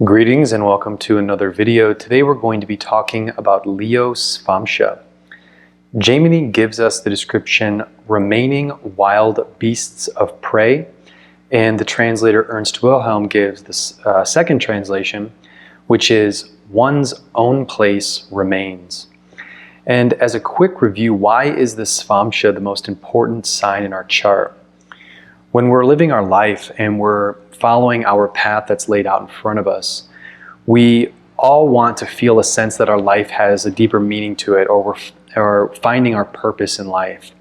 Greetings and welcome to another video. Today we're going to be talking about Leo Svamsa. Jaimini gives us the description remaining wild beasts of prey, and the translator Ernst Wilhelm gives this second translation, which is one's own place remains. And as a quick review, why is the Svamsa the most important sign in our chart? When we're living our life and we're following our path that's laid out in front of us, we all want to feel a sense that our life has a deeper meaning to it, or we're finding our purpose in life.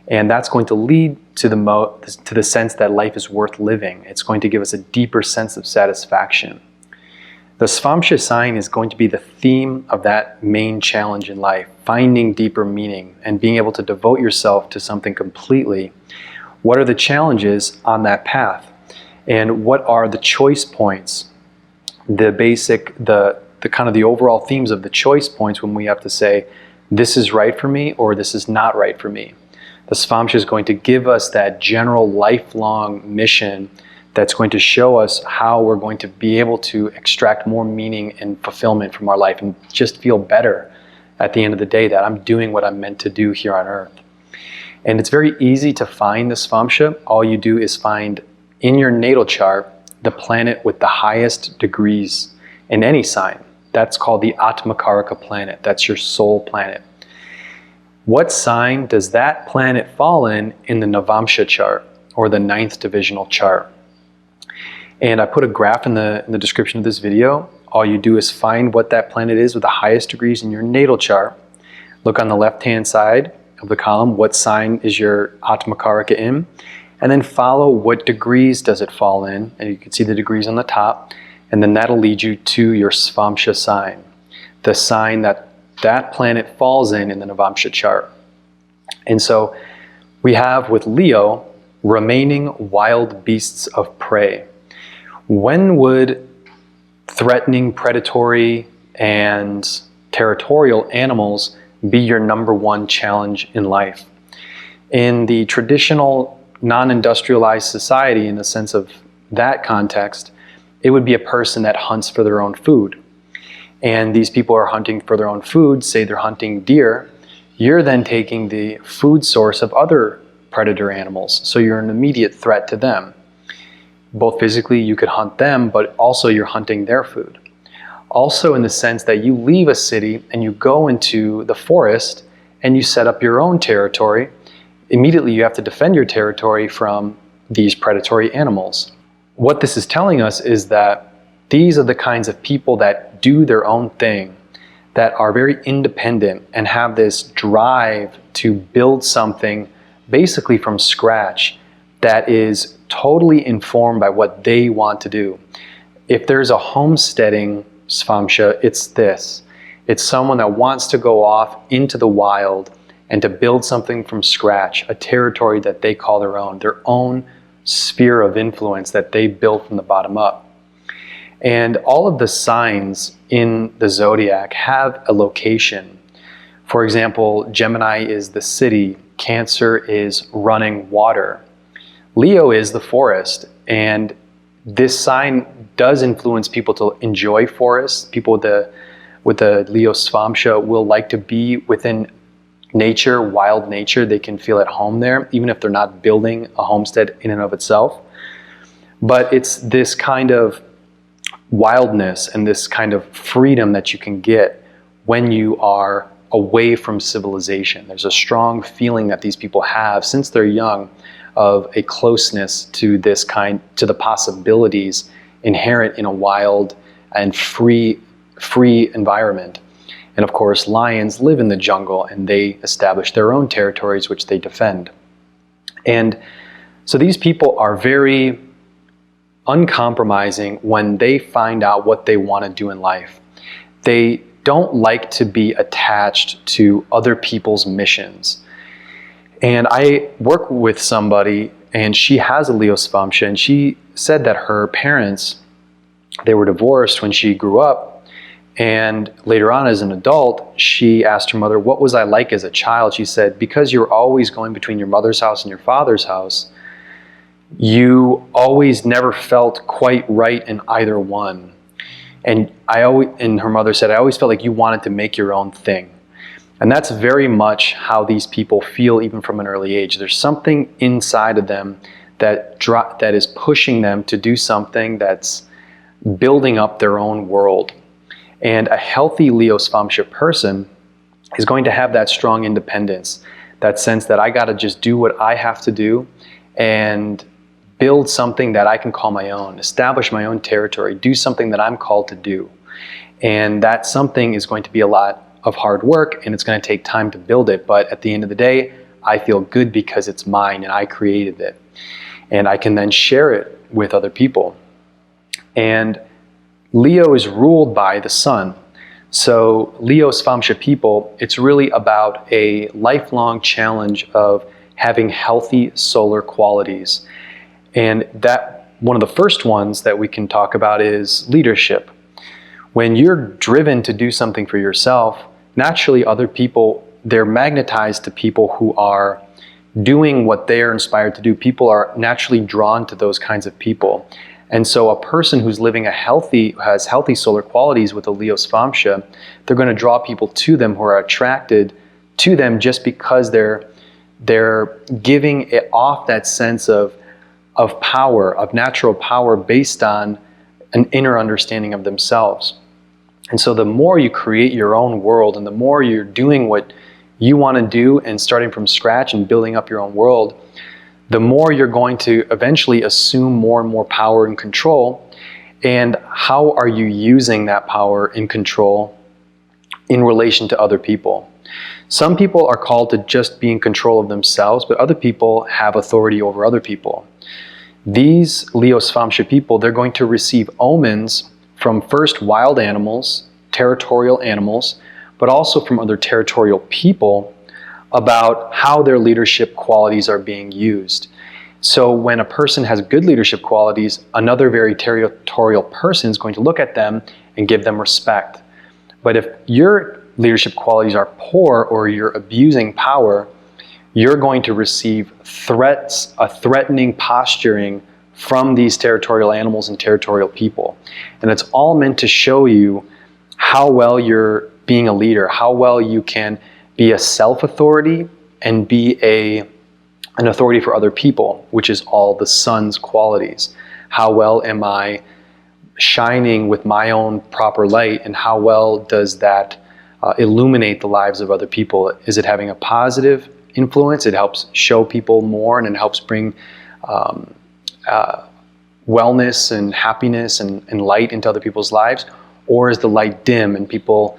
And that's going to lead to the sense that life is worth living. It's going to give us a deeper sense of satisfaction. The Svamsa sign is going to be the theme of that main challenge in life, finding deeper meaning and being able to devote yourself to something completely. What are the challenges on that path? And what are the choice points, the overall themes of the choice points when we have to say, this is right for me or this is not right for me? The Svamsa is going to give us that general lifelong mission that's going to show us how we're going to be able to extract more meaning and fulfillment from our life and just feel better at the end of the day that I'm doing what I'm meant to do here on Earth. And it's very easy to find the Svamsa. All you do is find in your natal chart the planet with the highest degrees in any sign. That's called the Atmakaraka planet. That's your soul planet. What sign does that planet fall in the Navamsa chart, or the 9th divisional chart? And I put a graph in the description of this video. All you do is find what that planet is with the highest degrees in your natal chart. Look on the left-hand side of the column, what sign is your Atmakaraka in, and then follow what degrees does it fall in, and you can see the degrees on the top, and then that'll lead you to your Svamsa sign, the sign that that planet falls in the Navamsa chart. And so we have with Leo, remaining wild beasts of prey. When would threatening, predatory, and territorial animals be your number one challenge in life? In the traditional non-industrialized society, in the sense of that context, it would be a person that hunts for their own food. And these people are hunting for their own food, say they're hunting deer. You're then taking the food source of other predator animals, so you're an immediate threat to them. Both physically, you could hunt them, but also you're hunting their food. Also in the sense that you leave a city and you go into the forest and you set up your own territory. Immediately you have to defend your territory from these predatory animals. What this is telling us is that these are the kinds of people that do their own thing, that are very independent and have this drive to build something basically from scratch that is totally informed by what they want to do. If there's a homesteading Svamsa, it's this. It's someone that wants to go off into the wild and to build something from scratch, a territory that they call their own sphere of influence that they built from the bottom up. And all of the signs in the zodiac have a location. For example, Gemini is the city, Cancer is running water, Leo is the forest, and this sign does influence people to enjoy forests. People with the Leo Svamsa will like to be within nature, wild nature. They can feel at home there, even if they're not building a homestead in and of itself. But it's this kind of wildness and this kind of freedom that you can get when you are away from civilization. There's a strong feeling that these people have since they're young of a closeness to the possibilities inherent in a wild and free environment. And of course, lions live in the jungle and they establish their own territories which they defend. And so these people are very uncompromising when they find out what they want to do in life. They don't like to be attached to other people's missions. And I work with somebody and she has a Leo Svamsa, and she said that her parents, they were divorced when she grew up. And later on as an adult, she asked her mother, what was I like as a child? She said, because you're always going between your mother's house and your father's house, you always never felt quite right in either one. And her mother said, I always felt like you wanted to make your own thing. And that's very much how these people feel even from an early age. There's something inside of them that is pushing them to do something that's building up their own world. And a healthy Leo Svamsa person is going to have that strong independence, that sense that I got to just do what I have to do and build something that I can call my own, establish my own territory, do something that I'm called to do. And that something is going to be a lot of hard work, and it's going to take time to build it. But at the end of the day, I feel good because it's mine and I created it. And I can then share it with other people. And Leo is ruled by the sun. So Leo Svamsa people, it's really about a lifelong challenge of having healthy solar qualities. And that one of the first ones that we can talk about is leadership. When you're driven to do something for yourself, naturally other people, they're magnetized to people who are doing what they're inspired to do. People are naturally drawn to those kinds of people. And so a person who's living has healthy solar qualities with a Leo Svamsa, they're going to draw people to them who are attracted to them just because they're giving it off that sense of power, of natural power based on an inner understanding of themselves. And so the more you create your own world and the more you're doing what you want to do and starting from scratch and building up your own world, the more you're going to eventually assume more and more power and control. And how are you using that power and control in relation to other people? Some people are called to just be in control of themselves, but other people have authority over other people. These Leo Svamsa people, they're going to receive omens from first wild animals, territorial animals, but also from other territorial people about how their leadership qualities are being used. So when a person has good leadership qualities, another very territorial person is going to look at them and give them respect. But if your leadership qualities are poor or you're abusing power, you're going to receive threats, a threatening posturing from these territorial animals and territorial people. And it's all meant to show you how well you're being a leader, how well you can be a self-authority and be an authority for other people, which is all the sun's qualities. How well am I shining with my own proper light, and how well does that illuminate the lives of other people? Is it having a positive influence? It helps show people more, and it helps bring wellness and happiness and light into other people's lives? Or is the light dim and people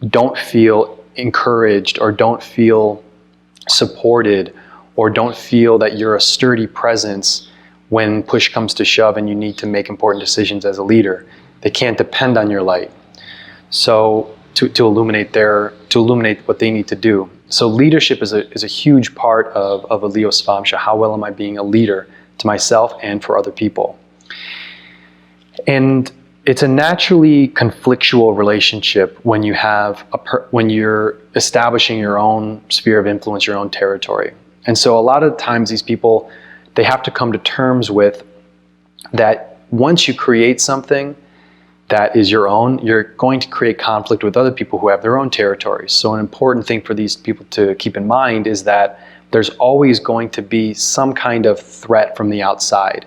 don't feel encouraged or don't feel supported or don't feel that you're a sturdy presence when push comes to shove and you need to make important decisions as a leader? They can't depend on your light. So to illuminate what they need to do. So leadership is a huge part of a Leo Svamsa. How well am I being a leader to myself and for other people? And it's a naturally conflictual relationship when you have when you're establishing your own sphere of influence, your own territory. And so a lot of times these people, they have to come to terms with that once you create something that is your own, you're going to create conflict with other people who have their own territories. So an important thing for these people to keep in mind is that there's always going to be some kind of threat from the outside.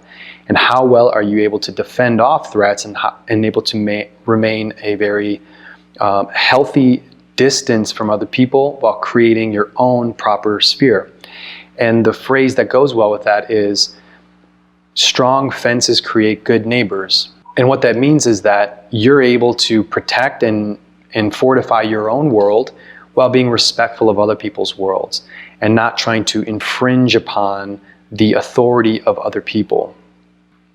And how well are you able to defend off threats and able to remain a very healthy distance from other people while creating your own proper sphere? And the phrase that goes well with that is, strong fences create good neighbors. And what that means is that you're able to protect and fortify your own world while being respectful of other people's worlds and not trying to infringe upon the authority of other people.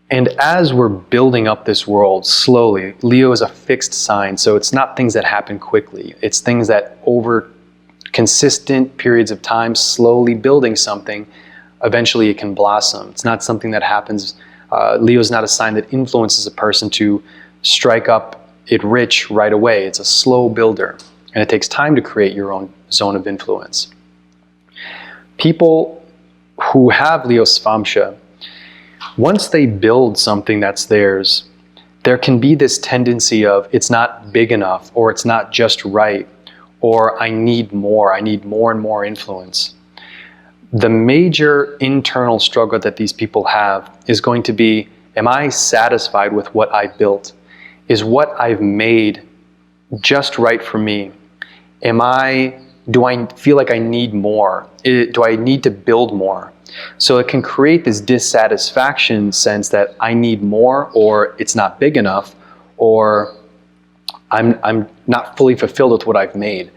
And as we're building up this world slowly, Leo is a fixed sign, so it's not things that happen quickly. It's things that over consistent periods of time, slowly building something, eventually it can blossom. It's not something that happens. Leo is not a sign that influences a person to strike up it rich right away. It's a slow builder, and it takes time to create your own zone of influence. People who have Leo Svamsa, once they build something that's theirs, there can be this tendency of it's not big enough, or it's not just right, or I need more and more influence. The major internal struggle that these people have is going to be, am I satisfied with what I built? Is what I've made just right for me? Do I feel like I need more? Do I need to build more? So it can create this dissatisfaction sense that I need more, or it's not big enough, or I'm not fully fulfilled with what I've made.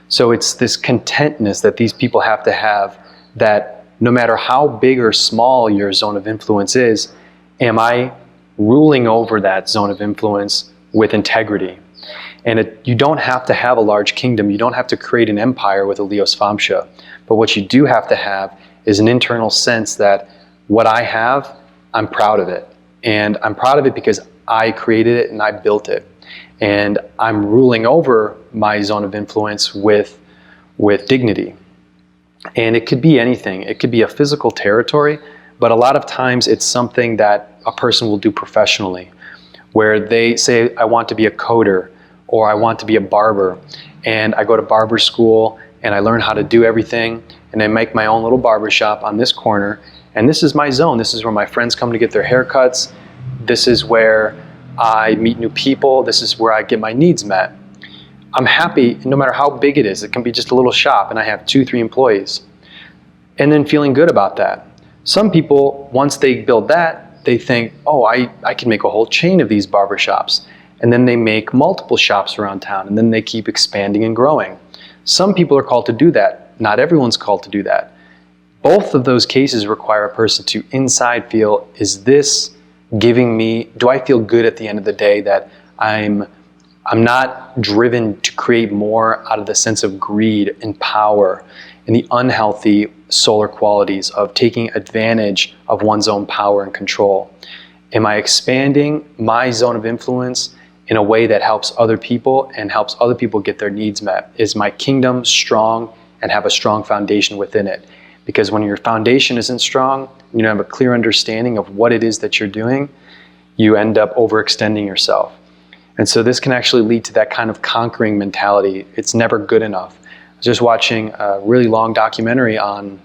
So it's this contentness that these people have to have, that no matter how big or small your zone of influence is, am I ruling over that zone of influence with integrity? And you don't have to have a large kingdom. You don't have to create an empire with a Leo Svamsa. But what you do have to have is an internal sense that what I have, I'm proud of it. And I'm proud of it because I created it and I built it. And I'm ruling over my zone of influence with dignity. And it could be anything. It could be a physical territory, but a lot of times it's something that a person will do professionally, where they say, I want to be a coder, or I want to be a barber, and I go to barber school and I learn how to do everything, and I make my own little barber shop on this corner, and this is my zone. This is where my friends come to get their haircuts. This is where I meet new people. This is where I get my needs met. I'm happy no matter how big it is. It can be just a little shop and I have 2-3 employees, and then feeling good about that. Some people, once they build that, they think, oh, I can make a whole chain of these barber shops. And then they make multiple shops around town, and then they keep expanding and growing. Some people are called to do that. Not everyone's called to do that. Both of those cases require a person to inside feel, is this giving me, do I feel good at the end of the day that I'm not driven to create more out of the sense of greed and power and the unhealthy solar qualities of taking advantage of one's own power and control? Am I expanding my zone of influence in a way that helps other people and helps other people get their needs met? Is my kingdom strong and have a strong foundation within it? Because when your foundation isn't strong, you don't have a clear understanding of what it is that you're doing, you end up overextending yourself. And so this can actually lead to that kind of conquering mentality. It's never good enough. I was just watching a really long documentary on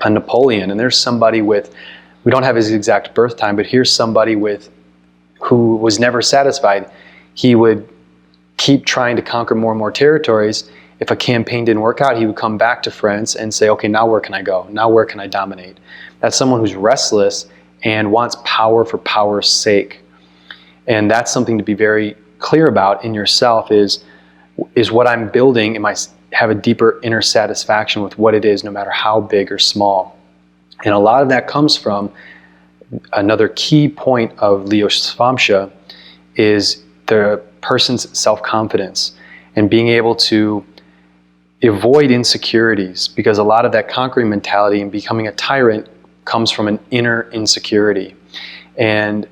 Napoleon, and there's somebody with, we don't have his exact birth time, but here's somebody who was never satisfied. He would keep trying to conquer more and more territories. If a campaign didn't work out, he would come back to France and say, okay, now where can I go? Now where can I dominate? That's someone who's restless and wants power for power's sake. And that's something to be very clear about in yourself, is what I'm building, am I have a deeper inner satisfaction with what it is, no matter how big or small? And a lot of that comes from another key point of Leo Svamsa, is the person's self-confidence and being able to avoid insecurities, because a lot of that conquering mentality and becoming a tyrant comes from an inner insecurity and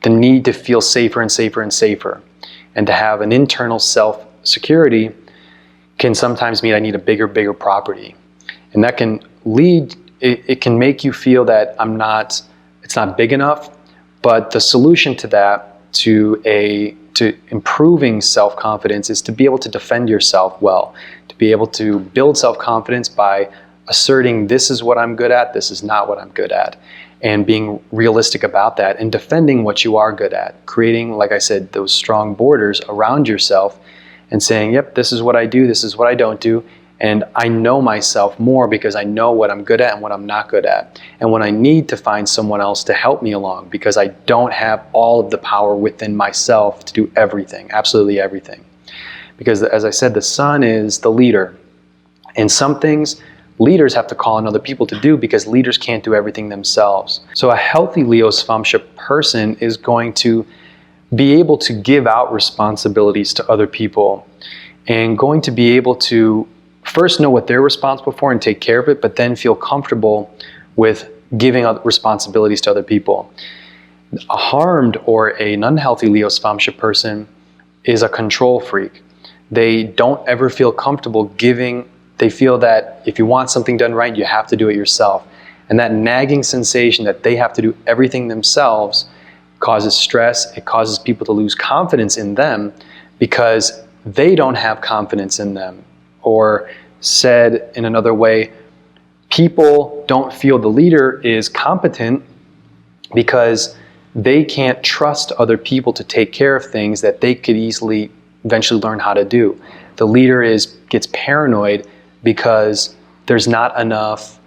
the need to feel safer and safer and safer. And to have an internal self-security can sometimes mean I need a bigger property. And that can lead, it can make you feel that it's not big enough. But the solution to that, to improving self-confidence, is to be able to defend yourself well, to be able to build self-confidence by asserting, this is what I'm good at, this is not what I'm good at, and being realistic about that and defending what you are good at, creating, like I said, those strong borders around yourself and saying, yep, this is what I do, this is what I don't do, and I know myself more because I know what I'm good at and what I'm not good at. And when I need to find someone else to help me along, because I don't have all of the power within myself to do everything, absolutely everything. Because as I said, the sun is the leader. And some things leaders have to call on other people to do because leaders can't do everything themselves. So a healthy Leo Svamsa person is going to be able to give out responsibilities to other people and going to be able to first know what they're responsible for and take care of it, but then feel comfortable with giving other responsibilities to other people. A harmed or an unhealthy Leo Svamsa person is a control freak. They don't ever feel comfortable giving. They feel that if you want something done right, you have to do it yourself. And that nagging sensation that they have to do everything themselves causes stress. It causes people to lose confidence in them because they don't have confidence in them. Or said in another way, people don't feel the leader is competent because they can't trust other people to take care of things that they could easily eventually learn how to do. The leader gets paranoid because there's not enough,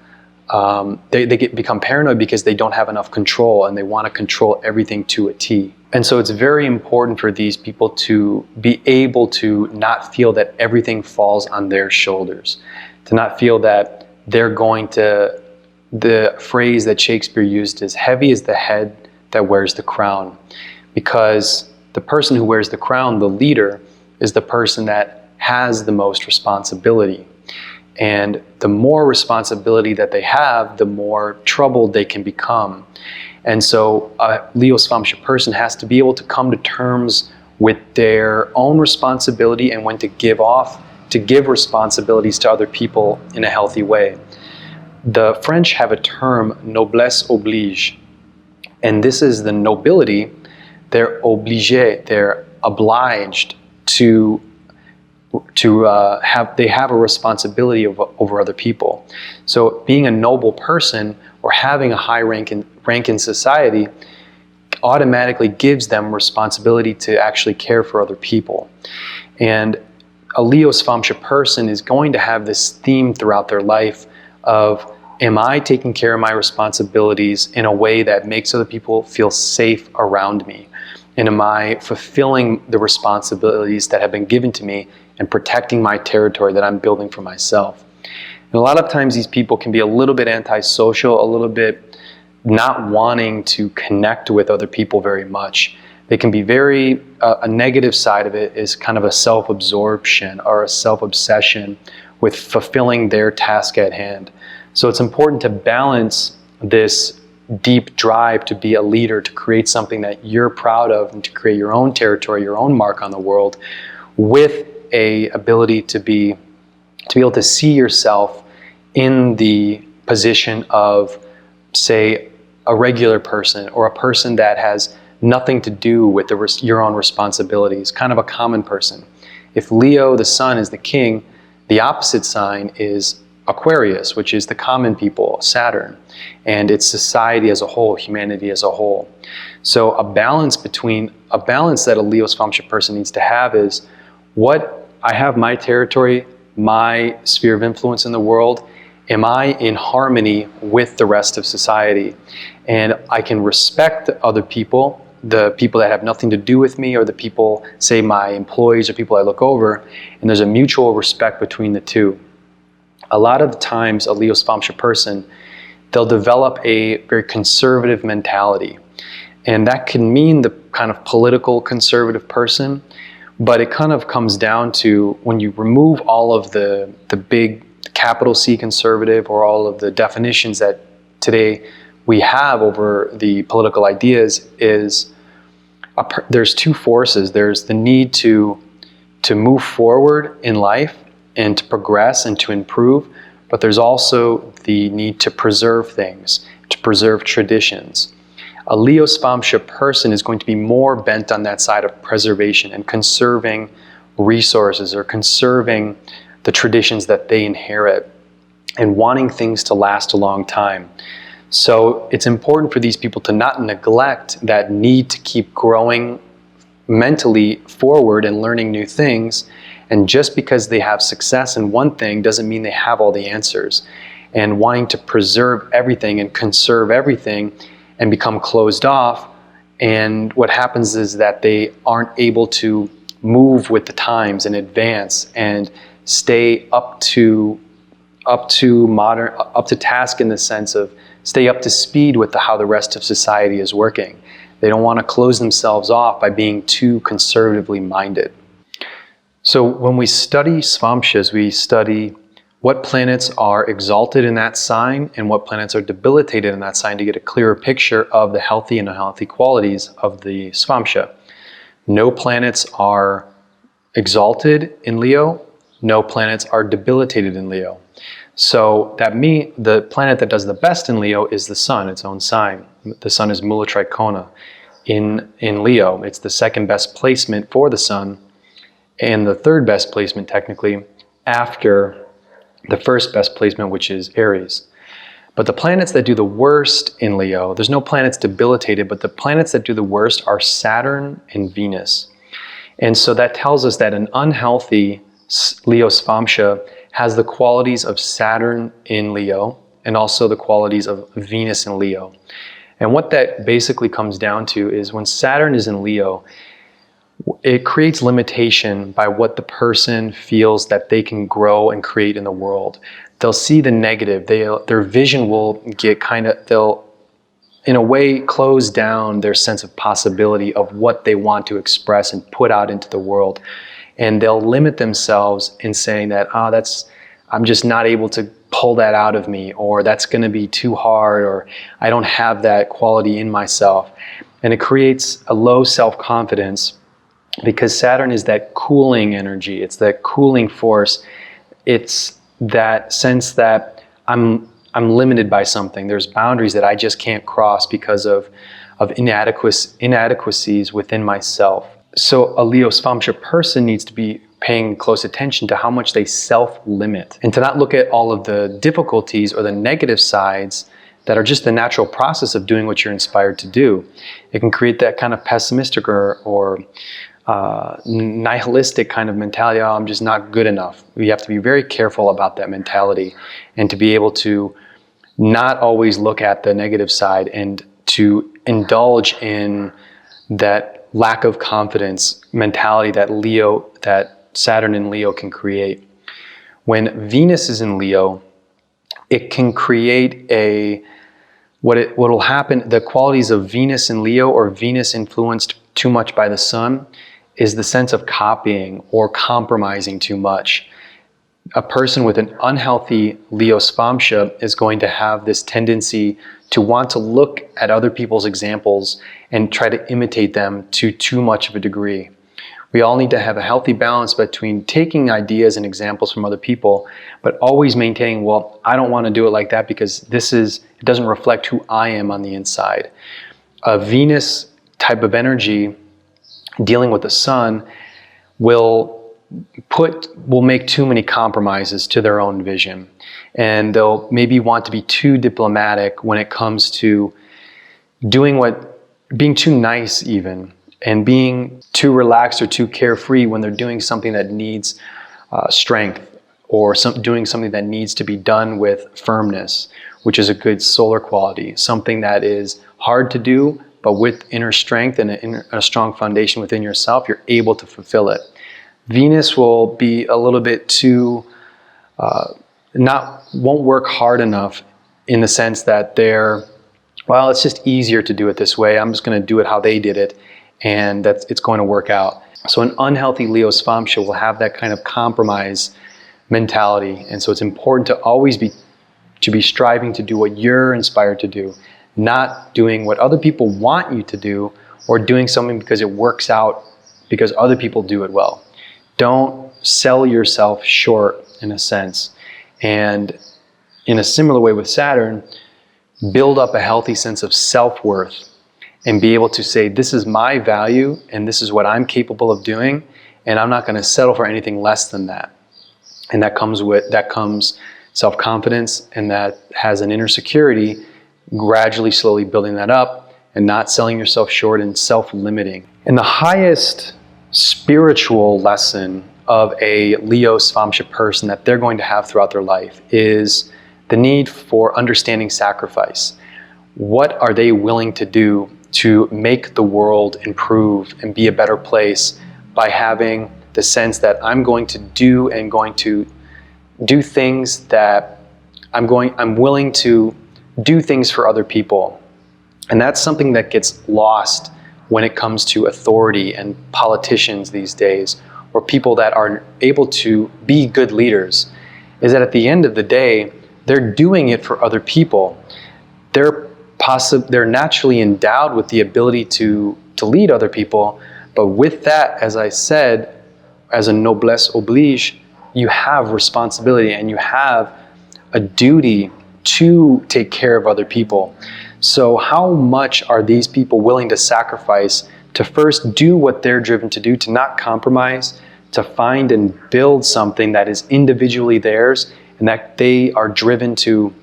they become paranoid because they don't have enough control, and they want to control everything to a T. And so it's very important for these people to be able to not feel that everything falls on their shoulders, to not feel that they're going to, the phrase that Shakespeare used is, heavy is the head that wears the crown. Because the person who wears the crown, the leader, is the person that has the most responsibility. And the more responsibility that they have, the more troubled they can become. And so a Leo Svamsa person has to be able to come to terms with their own responsibility and when to give responsibilities to other people in a healthy way. The French have a term, Noblesse, Oblige. And this is the nobility. They're obligé, they're obliged to have a responsibility over other people. So being a noble person or having a high rank in society automatically gives them responsibility to actually care for other people. And a Leo Svamsa person is going to have this theme throughout their life of, am I taking care of my responsibilities in a way that makes other people feel safe around me? And am I fulfilling the responsibilities that have been given to me and protecting my territory that I'm building for myself? And a lot of times these people can be a little bit antisocial, a little bit not wanting to connect with other people very much. They can be very, a negative side of it is kind of a self-absorption or a self-obsession with fulfilling their task at hand. So it's important to balance this deep drive to be a leader, to create something that you're proud of and to create your own territory, your own mark on the world, with a ability to be able to see yourself in the position of, say, a regular person or a person that has nothing to do with your own responsibilities, kind of a common person. If Leo, the sun, is the king, the opposite sign is Aquarius, which is the common people, Saturn, and it's society as a whole, humanity as a whole. So a balance that a Leo Svamsa person needs to have is, what I have my territory, my sphere of influence in the world, am I in harmony with the rest of society? And I can respect other people, the people that have nothing to do with me, or the people, say my employees or people I look over, and there's a mutual respect between the two. A lot of times a Leo Svamsa person, they'll develop a very conservative mentality. And that can mean the kind of political conservative person, but it kind of comes down to when you remove all of the big capital C conservative or all of the definitions that today we have over the political ideas, there's two forces. There's the need to move forward in life and to progress and to improve, but there's also the need to preserve things, to preserve traditions. A Leo Svamsa person is going to be more bent on that side of preservation and conserving resources or conserving the traditions that they inherit and wanting things to last a long time. So it's important for these people to not neglect that need to keep growing mentally forward and learning new things. And just because they have success in one thing doesn't mean they have all the answers. And wanting to preserve everything and conserve everything and become closed off, and what happens is that they aren't able to move with the times and advance and stay up to task, in the sense of stay up to speed with how the rest of society is working. They don't want to close themselves off by being too conservatively minded. So when we study Svamsas, we study what planets are exalted in that sign and what planets are debilitated in that sign to get a clearer picture of the healthy and unhealthy qualities of the Svamsa. No planets are exalted in Leo, no planets are debilitated in Leo. So that means the planet that does the best in Leo is the sun, its own sign. The sun is Mula Trikona. in Leo. It's the second best placement for the sun, and the third best placement technically after the first best placement, which is Aries. But the planets that do the worst in Leo, there's no planets debilitated, but the planets that do the worst are Saturn and Venus. And so that tells us that an unhealthy Leo Svamsa has the qualities of Saturn in Leo and also the qualities of Venus in Leo. And what that basically comes down to is when Saturn is in Leo, it creates limitation by what the person feels that they can grow and create in the world. They'll see the negative. Their vision will get they'll in a way close down their sense of possibility of what they want to express and put out into the world. And they'll limit themselves in saying that, I'm just not able to pull that out of me, or that's going to be too hard, or I don't have that quality in myself. And it creates a low self-confidence because Saturn is that cooling energy. It's that cooling force. It's that sense that I'm limited by something. There's boundaries that I just can't cross because of inadequacies within myself. So a Leo Svamsa person needs to be paying close attention to how much they self-limit and to not look at all of the difficulties or the negative sides that are just the natural process of doing what you're inspired to do. It can create that kind of pessimistic or nihilistic kind of mentality. Oh, I'm just not good enough. We have to be very careful about that mentality and to be able to not always look at the negative side and to indulge in that lack of confidence mentality that Saturn in Leo can create. When Venus is in Leo, it can create what will happen, the qualities of Venus in Leo or Venus influenced too much by the sun is the sense of copying or compromising too much. A person with an unhealthy Leo Svamsa is going to have this tendency to want to look at other people's examples and try to imitate them to too much of a degree. We all need to have a healthy balance between taking ideas and examples from other people, but always maintaining, well, I don't want to do it like that because it doesn't reflect who I am on the inside. A Venus type of energy dealing with the sun will make too many compromises to their own vision. And they'll maybe want to be too diplomatic when it comes to being too nice even, and being too relaxed or too carefree when they're doing something that needs strength, or doing something that needs to be done with firmness, which is a good solar quality, something that is hard to do, but with inner strength and a strong foundation within yourself, you're able to fulfill it. Venus will be a little bit too, won't work hard enough in the sense that it's just easier to do it this way. I'm just going to do it how they did it, and it's going to work out. So an unhealthy Leo Svamsa will have that kind of compromise mentality. And so it's important to always be striving to do what you're inspired to do, not doing what other people want you to do, or doing something because it works out because other people do it well. Don't sell yourself short in a sense. And in a similar way with Saturn, build up a healthy sense of self-worth and be able to say, this is my value and this is what I'm capable of doing, and I'm not going to settle for anything less than that. And that comes self-confidence, and that has an inner security, gradually, slowly building that up and not selling yourself short and self-limiting. And the highest spiritual lesson of a Leo Svamsa person that they're going to have throughout their life is the need for understanding sacrifice. What are they willing to do to make the world improve and be a better place by having the sense that I'm going to do things that I'm willing to do things for other people. And that's something that gets lost when it comes to authority and politicians these days, or people that are able to be good leaders, is that at the end of the day, they're doing it for other people. They're naturally endowed with the ability to lead other people, but with that, as I said, as a Noblesse Oblige, you have responsibility and you have a duty to take care of other people. So how much are these people willing to sacrifice to first do what they're driven to do, to not compromise, to find and build something that is individually theirs and that they're driven to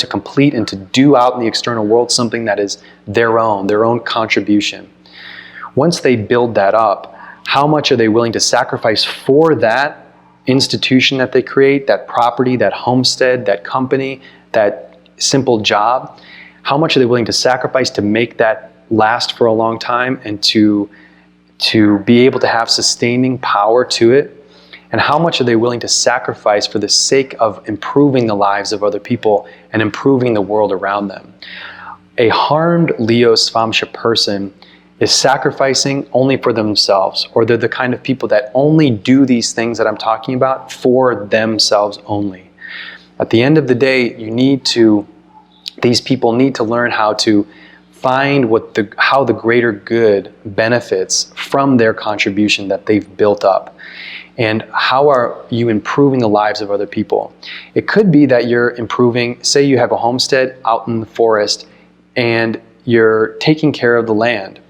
complete and to do out in the external world something that is their own contribution. Once they build that up, how much are they willing to sacrifice for that institution that they create, that property, that homestead, that company, that simple job? How much are they willing to sacrifice to make that last for a long time and to be able to have sustaining power to it? And how much are they willing to sacrifice for the sake of improving the lives of other people and improving the world around them? A harmed Leo Svamsa person is sacrificing only for themselves, or they're the kind of people that only do these things that I'm talking about for themselves only. At the end of the day, these people need to learn how to find how the greater good benefits from their contribution that they've built up. And how are you improving the lives of other people? It could be that you're improving, say you have a homestead out in the forest and you're taking care of the land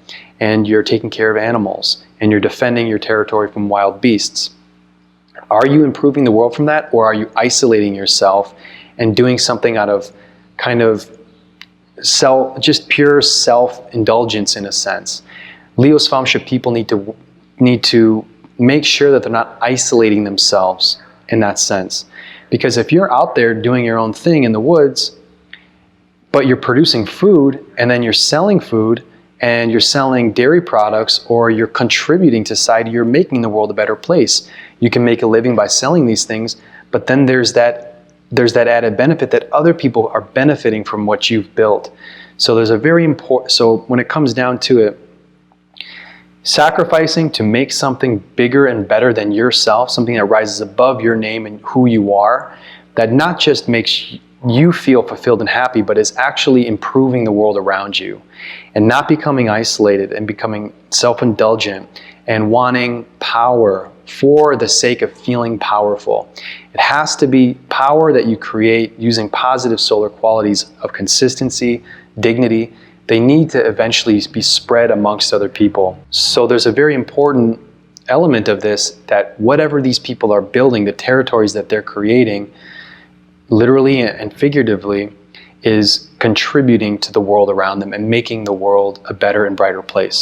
and you're taking care of animals and you're defending your territory from wild beasts. Are you improving the world from that, or are you isolating yourself and doing something out of kind of just pure self-indulgence in a sense? Leo Svamsa people need to make sure that they're not isolating themselves in that sense. Because if you're out there doing your own thing in the woods, but you're producing food and then you're selling food and you're selling dairy products, or you're contributing to society, you're making the world a better place. You can make a living by selling these things, but then there's that added benefit that other people are benefiting from what you've built. So there's a very important, so when it comes down to it, sacrificing to make something bigger and better than yourself, something that rises above your name and who you are, that not just makes you feel fulfilled and happy, but is actually improving the world around you, and not becoming isolated and becoming self-indulgent and wanting power for the sake of feeling powerful. It has to be power that you create using positive solar qualities of consistency, dignity. They need to eventually be spread amongst other people. So there's a very important element of this, that whatever these people are building, the territories that they're creating, literally and figuratively, is contributing to the world around them and making the world a better and brighter place.